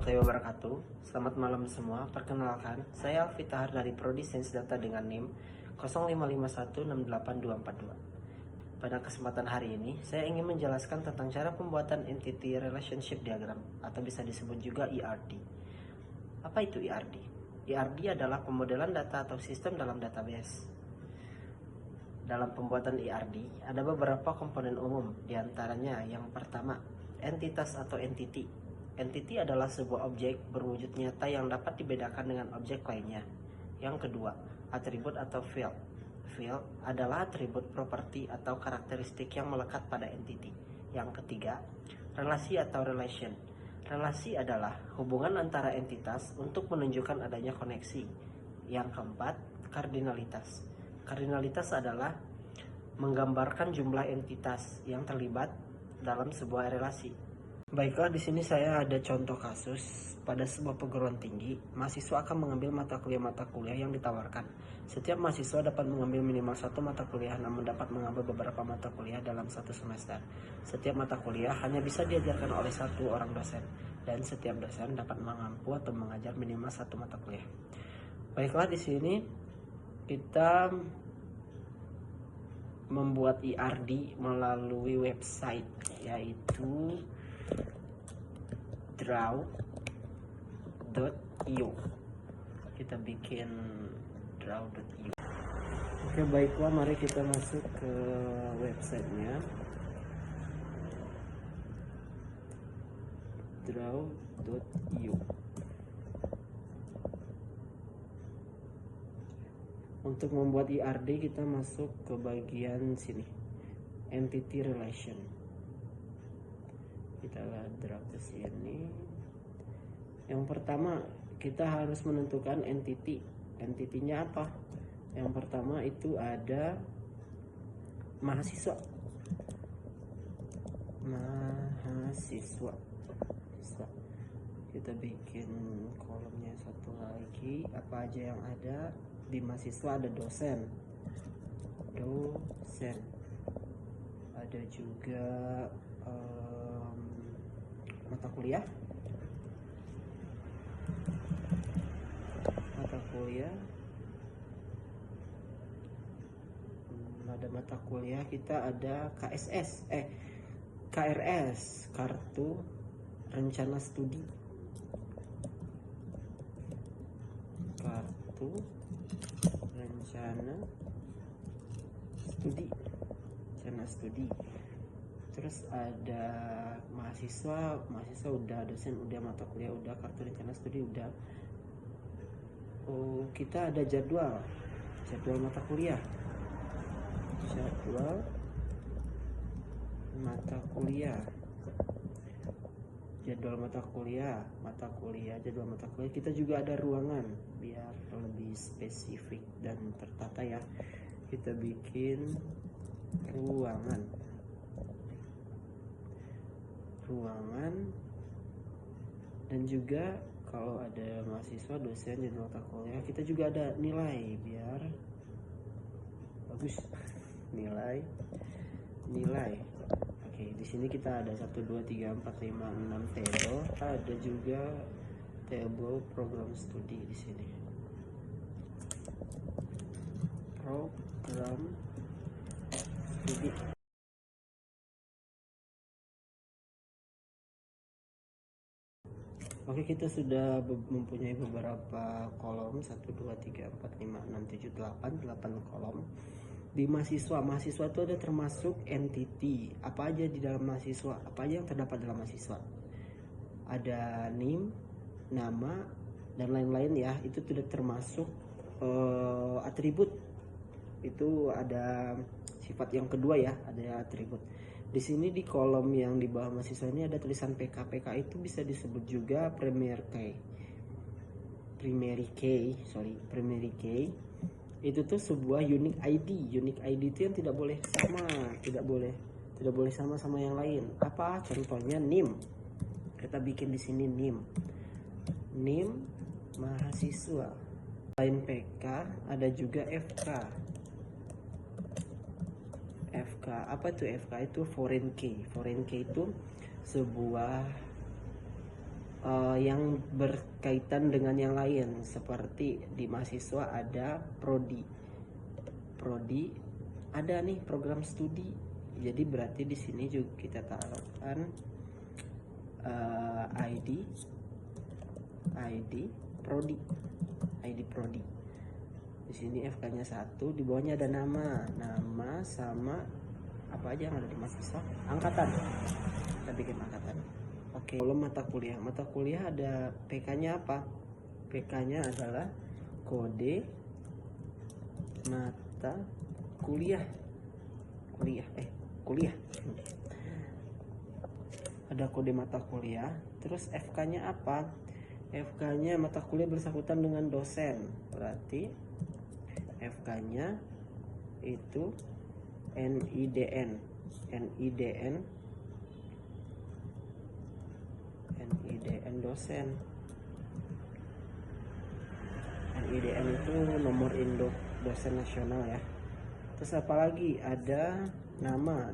warahmatullahi wabarakatuh. Selamat malam semua. Perkenalkan, saya Alfi Tahar dari Prodi Sains Data dengan NIM 055168242. Pada kesempatan hari ini, saya ingin menjelaskan tentang cara pembuatan Entity Relationship Diagram atau bisa disebut juga ERD. Apa itu ERD? ERD adalah pemodelan data atau sistem dalam database. Dalam pembuatan ERD, ada beberapa komponen umum, diantaranya yang pertama, entitas atau entity. Entity adalah sebuah objek berwujud nyata yang dapat dibedakan dengan objek lainnya. Yang kedua, atribut atau field. Field adalah atribut properti atau karakteristik yang melekat pada entity. Yang ketiga, relasi atau relation. Relasi adalah hubungan antara entitas untuk menunjukkan adanya koneksi. Yang keempat, kardinalitas. Kardinalitas adalah menggambarkan jumlah entitas yang terlibat dalam sebuah relasi. Baiklah, di sini saya ada contoh kasus. Pada sebuah perguruan tinggi, mahasiswa akan mengambil mata kuliah yang ditawarkan. Setiap mahasiswa dapat mengambil minimal satu mata kuliah, namun dapat mengambil beberapa mata kuliah dalam satu semester. Setiap mata kuliah hanya bisa diajarkan oleh satu orang dosen, dan setiap dosen dapat mengampu atau mengajar minimal satu mata kuliah. Baiklah, di sini kita membuat ERD melalui website, yaitu draw.io. Kita bikin draw.io. Oke, baiklah, mari kita masuk ke websitenya. Draw.io. Untuk membuat ERD kita masuk ke bagian sini, entity relation. Kita drag ke sini. Yang pertama, kita harus menentukan entity. Entitinya apa? Yang pertama itu ada mahasiswa. Kita bikin kolomnya satu lagi. Apa aja yang ada? Di mahasiswa ada dosen. Ada juga mata kuliah, ada mata kuliah, kita ada KRS, kartu rencana studi, terus ada mahasiswa udah, dosen udah, mata kuliah udah, kartu rencana studi udah. Kita ada jadwal mata kuliah, kita juga ada ruangan biar lebih spesifik dan tertata ya. Kita bikin ruangan dan juga kalau ada mahasiswa, dosen, dan mata kuliah, kita juga ada nilai biar bagus. Nilai. Oke, di sini kita ada 1 2 3 4 5 6 table. Ada juga table program studi di sini. Program studi. Oke, kita sudah mempunyai beberapa kolom, 1 2 3 4 5 6 7 8 kolom. Di mahasiswa itu ada termasuk entity. Apa aja di dalam mahasiswa? Apa aja yang terdapat dalam mahasiswa? Ada NIM, nama, dan lain-lain ya. Itu tidak termasuk atribut. Itu ada sifat yang kedua ya, ada atribut. Di sini di kolom yang di bawah mahasiswa ini ada tulisan PK. PK itu bisa disebut juga primary key. Itu tuh sebuah unique ID. Unique ID itu yang tidak boleh sama yang lain. Apa? Contohnya NIM. Kita bikin di sini NIM mahasiswa. Selain PK ada juga FK. Apa itu FK? Itu foreign key. Foreign key itu sebuah yang berkaitan dengan yang lain. Seperti di mahasiswa ada prodi ada nih program studi. Jadi berarti di sini juga kita taruhkan ID prodi di sini. FK-nya 1, di bawahnya ada nama sama apa aja yang ada di mahasiswa, angkatan. Kita bikin angkatan. Oke, kalau mata kuliah ada PK-nya apa? PK-nya adalah kode mata kuliah. Ada kode mata kuliah. Terus FK-nya apa? FK-nya mata kuliah bersangkutan dengan dosen. Berarti FK-nya itu NIDN dosen. NIDN itu nomor induk dosen nasional ya. Terus apalagi ada nama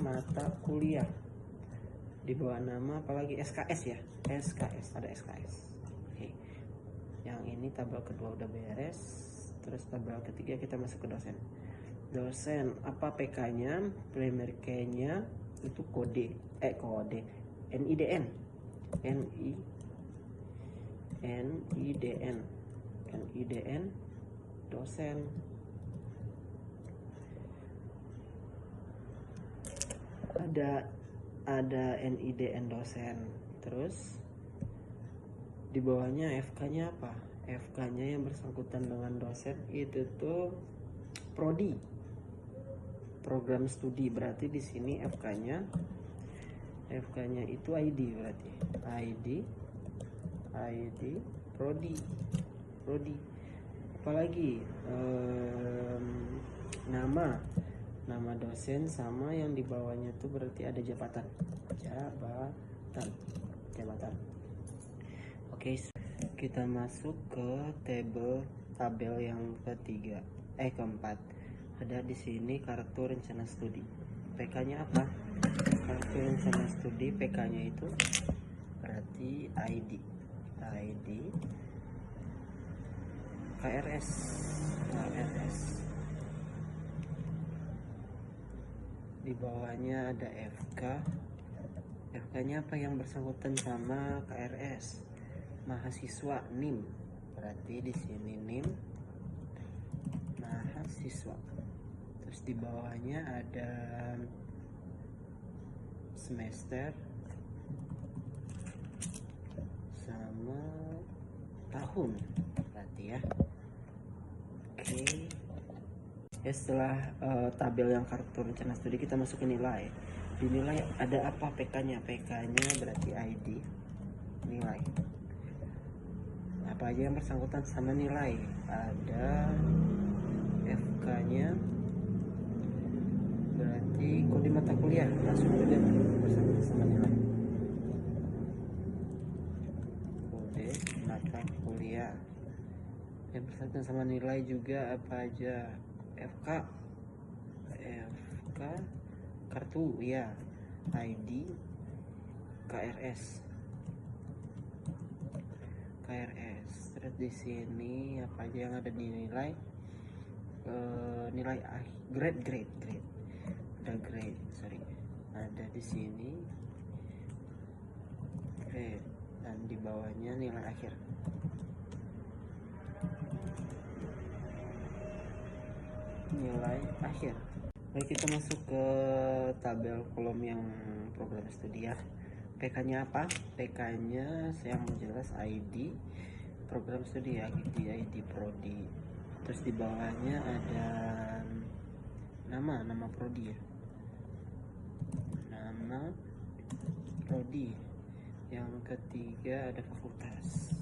mata kuliah. Di bawah nama apalagi SKS ya. Ada SKS. Oke. Yang ini tabel kedua udah beres. Terus tabel ketiga kita masuk ke dosen. Apa PK-nya? Primary key-nya itu kode NIDN dosen. Ada NIDN dosen. Terus di bawahnya FK-nya apa? FK-nya yang bersangkutan dengan dosen itu tuh prodi, program studi. Berarti di sini FK-nya itu ID, berarti ID prodi. Apalagi nama dosen sama yang di bawahnya tuh berarti ada jabatan. Oke, kita masuk ke tabel yang keempat. Ada di sini kartu rencana studi. PK-nya apa? Kartu rencana studi PK-nya itu berarti ID KRS. Di bawahnya ada FK-nya apa yang bersangkutan sama KRS? Mahasiswa NIM. Berarti di sini NIM mahasiswa. Terus di bawahnya ada semester sama tahun berarti ya. Oke. Ya, setelah tabel yang kartu rencana studi, kita masuk ke nilai. Di nilai ada apa? PK-nya berarti ID nilai. Apa aja yang bersangkutan sama nilai? Ada FK-nya berarti kode mata kuliah, langsung juga bersangkutan sama nilai. Kode mata kuliah yang bersangkutan sama nilai juga apa aja? FK kartu ya, ID KRS. Terus di sini apa aja yang ada di nilai? Nilai grade. Ada di sini grade, dan di bawahnya nilai akhir. Baik, kita masuk ke tabel kolom yang program studi ya. PK-nya apa? PK-nya yang jelas ID program studi ya, ID prodi. Terus di bawahnya ada nama prodi ya. Nama prodi. Yang ketiga ada fakultas.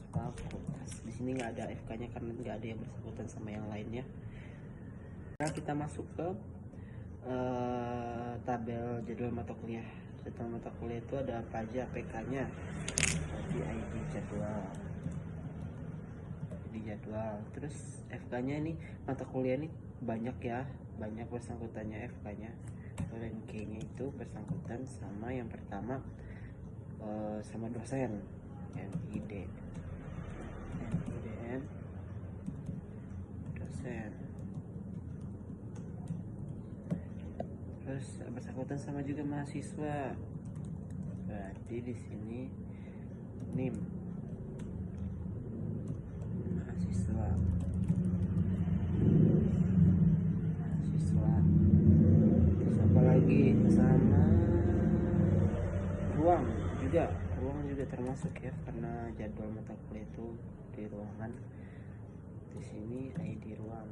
Di sini nggak ada FK-nya karena nggak ada yang bersangkutan sama yang lainnya. Nah, kita masuk ke tabel jadwal mata kuliah. Jadwal mata kuliah itu ada apa aja? PK-nya di ID jadwal. Terus FK-nya ini mata kuliah ini banyak bersangkutannya FK-nya. Ranking-nya itu bersangkutan sama yang pertama sama dosen. NIDM dosen. Terus bersangkutan sama juga mahasiswa, berarti di sini NIM mahasiswa. Terus apa lagi, sama ruang juga termasuk ya, karena jadwal mata kuliah itu di ruangan. Di sini ID ruang.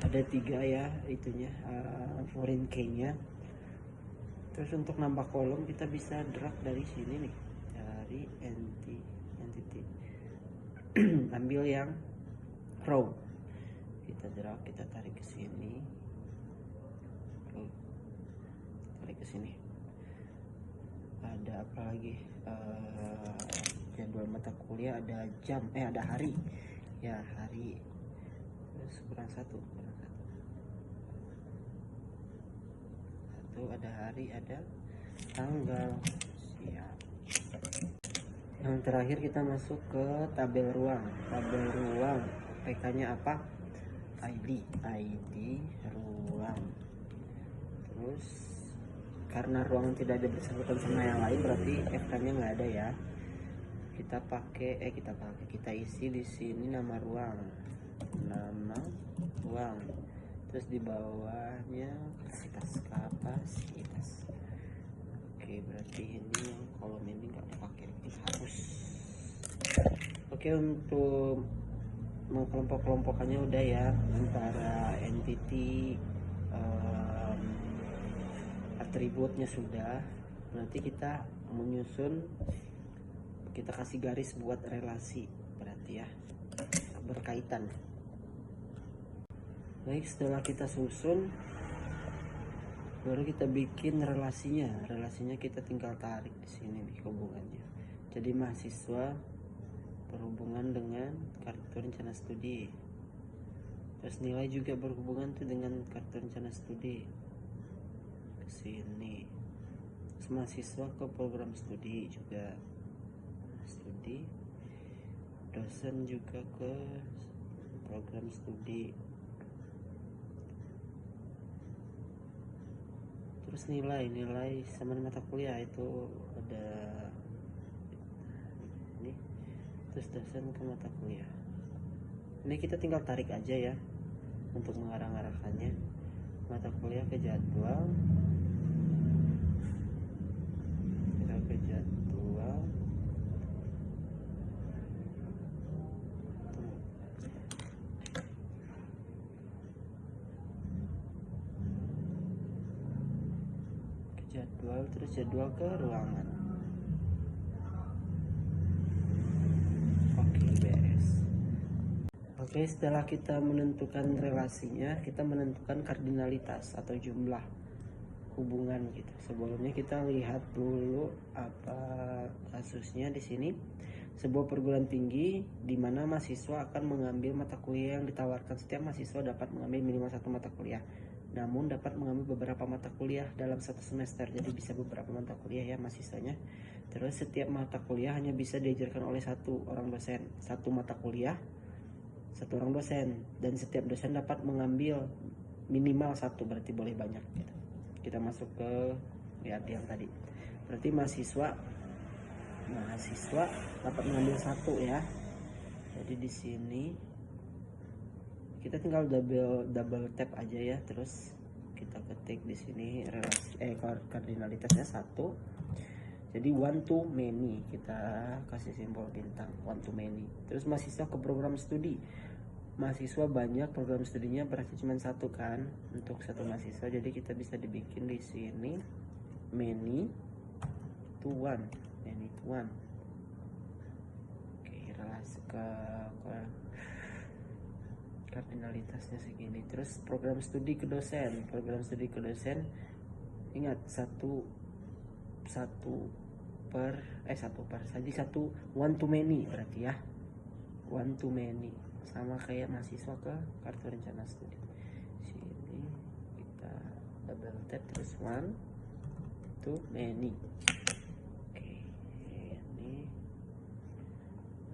Ada 3 ya itunya, foreign key-nya. Terus untuk nambah kolom kita bisa drag dari sini nih, dari entity ambil yang row, kita drag, kita tarik ke sini, ada apa lagi, jadwal mata kuliah, ada jam, ada hari ya, hari. Terus kurang satu, ada hari, ada tanggal. Siap. Yang terakhir kita masuk ke tabel ruang. PK nya apa? ID ruang. Terus karena ruangan tidak ada bersangkutan sama yang lain, berarti FK nya nggak ada ya. Kita isi di sini nama ruang. Terus di bawahnya kapasitas. Oke, berarti ini kolom ini nggak pakai, dihapus. Oke, untuk mengkelompok-kelompokannya udah ya, antara entity, atributnya sudah. Nanti kita menyusun, kita kasih garis buat relasi, berarti ya berkaitan. Baik, setelah kita susun, baru kita bikin relasinya kita tinggal tarik di sini nih hubungannya. Jadi mahasiswa berhubungan dengan kartu rencana studi, terus nilai juga berhubungan tuh dengan kartu rencana studi ke sini. Terus mahasiswa ke program studi juga, dosen juga ke program studi. Terus nilai sama mata kuliah itu ada ini. Terus dosen ke mata kuliah. Ini kita tinggal tarik aja ya untuk mengarah-arahkannya. Mata kuliah ke jadwal. Kita ke jadwal. Terus jadwal ke ruangan. Oke, beres. Oke, setelah kita menentukan relasinya, kita menentukan kardinalitas atau jumlah hubungan gitu. Sebelumnya kita lihat dulu apa kasusnya di sini. Sebuah perguruan tinggi di mana mahasiswa akan mengambil mata kuliah yang ditawarkan. Setiap mahasiswa dapat mengambil minimal 1 mata kuliah, namun dapat mengambil beberapa mata kuliah dalam 1 semester. Jadi bisa beberapa mata kuliah ya mahasiswanya. Terus setiap mata kuliah hanya bisa diajarkan oleh 1 orang dosen. 1 mata kuliah, 1 orang dosen, dan setiap dosen dapat mengambil minimal 1, berarti boleh banyak gitu. Kita masuk ke lihat yang tadi. Berarti mahasiswa dapat mengambil 1 ya. Jadi di sini kita tinggal double tap aja ya, terus kita ketik di sini relasi kardinalitasnya 1. Jadi one to many, kita kasih simbol bintang, one to many. Terus mahasiswa ke program studi. Mahasiswa banyak, program studinya berarti cuma 1 kan untuk 1 mahasiswa. Jadi kita bisa dibikin di sini many to one. Oke, relasi ke kardinalitasnya segini. Terus program studi ke dosen, ingat 1 per jadi 1 one to many berarti ya, one to many, sama kayak mahasiswa ke kartu rencana studi. Sini kita double tap terus one. to many. Oke, ini.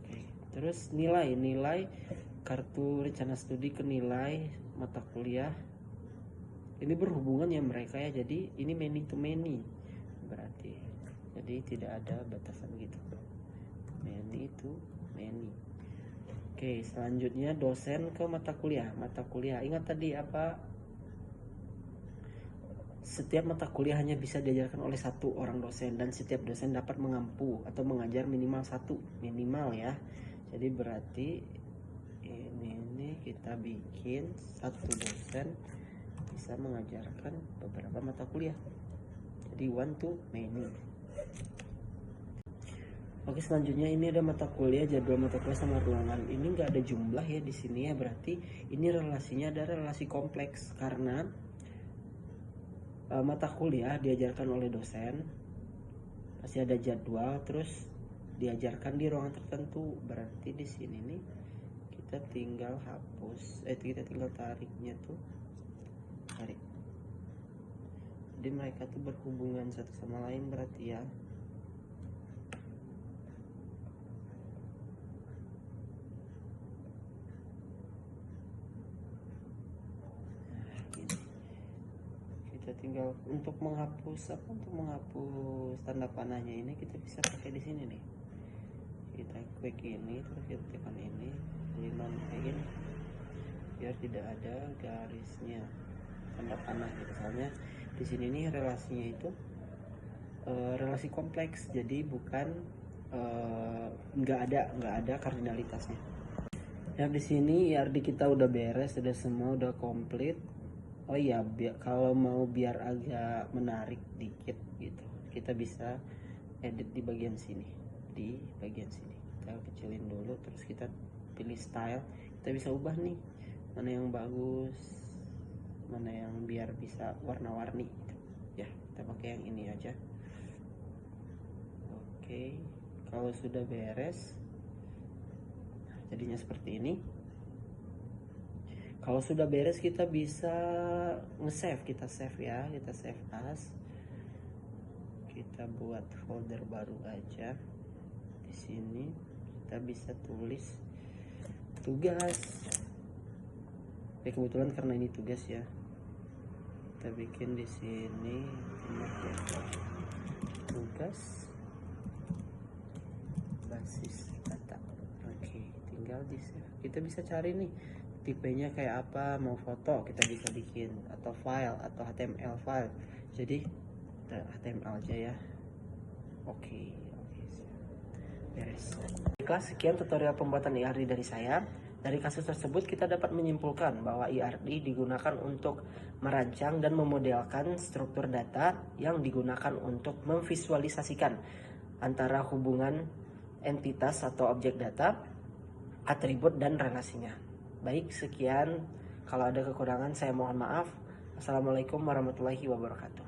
Oke, terus nilai kartu rencana studi ke nilai mata kuliah. Ini berhubungan ya mereka ya, jadi ini many to many berarti. Jadi tidak ada batasan gitu. Many to many. Oke, selanjutnya dosen ke mata kuliah. Mata kuliah, ingat tadi apa? Setiap mata kuliah hanya bisa diajarkan oleh satu orang dosen, dan setiap dosen dapat mengampu atau mengajar minimal satu, minimal ya. Jadi berarti ini kita bikin satu dosen bisa mengajarkan beberapa mata kuliah. Jadi one to many. Oke, selanjutnya ini ada mata kuliah, jadwal mata kuliah sama ruangan. Ini nggak ada jumlah ya di sini ya, berarti ini relasinya ada relasi kompleks karena mata kuliah diajarkan oleh dosen, pasti ada jadwal, terus diajarkan di ruangan tertentu. Berarti di sini nih kita tinggal hapus, kita tinggal tariknya tuh, tarik. Jadi mereka tuh berhubungan satu sama lain berarti ya. Kita tinggal untuk menghapus tanda panahnya ini kita bisa pakai di sini nih. Kita klik ini, terus kita tekan ini, jadi kayak gini, biar tidak ada garisnya tanda panah. Misalnya di sini nih relasinya itu relasi kompleks, jadi bukan nggak ada kardinalitasnya. Ya, di sini IRD kita udah beres, sudah semua udah komplit. Oh iya, kalau mau biar agak menarik dikit gitu, kita bisa edit di bagian sini. Kita kecilin dulu, terus kita pilih style. Kita bisa ubah nih, mana yang bagus, mana yang biar bisa warna-warni gitu. Ya, kita pakai yang ini aja. Oke, kalau sudah beres, jadinya seperti ini. Kalau sudah beres kita bisa nge-save, kita save ya, kita save as. Kita buat folder baru aja. Di sini kita bisa tulis tugas. Ya kebetulan karena ini tugas ya. Kita bikin di sini tugas basis data. Oke, tinggal di save. Kita bisa cari nih tipenya kayak apa, mau foto kita bisa bikin, atau file atau HTML file. Jadi kita HTML aja ya. Oke, beres. Baiklah, sekian tutorial pembuatan IRD dari saya. Dari kasus tersebut kita dapat menyimpulkan bahwa IRD digunakan untuk merancang dan memodelkan struktur data yang digunakan untuk memvisualisasikan antara hubungan entitas atau objek data, atribut dan relasinya. Baik, sekian. Kalau ada kekurangan saya mohon maaf. Assalamualaikum warahmatullahi wabarakatuh.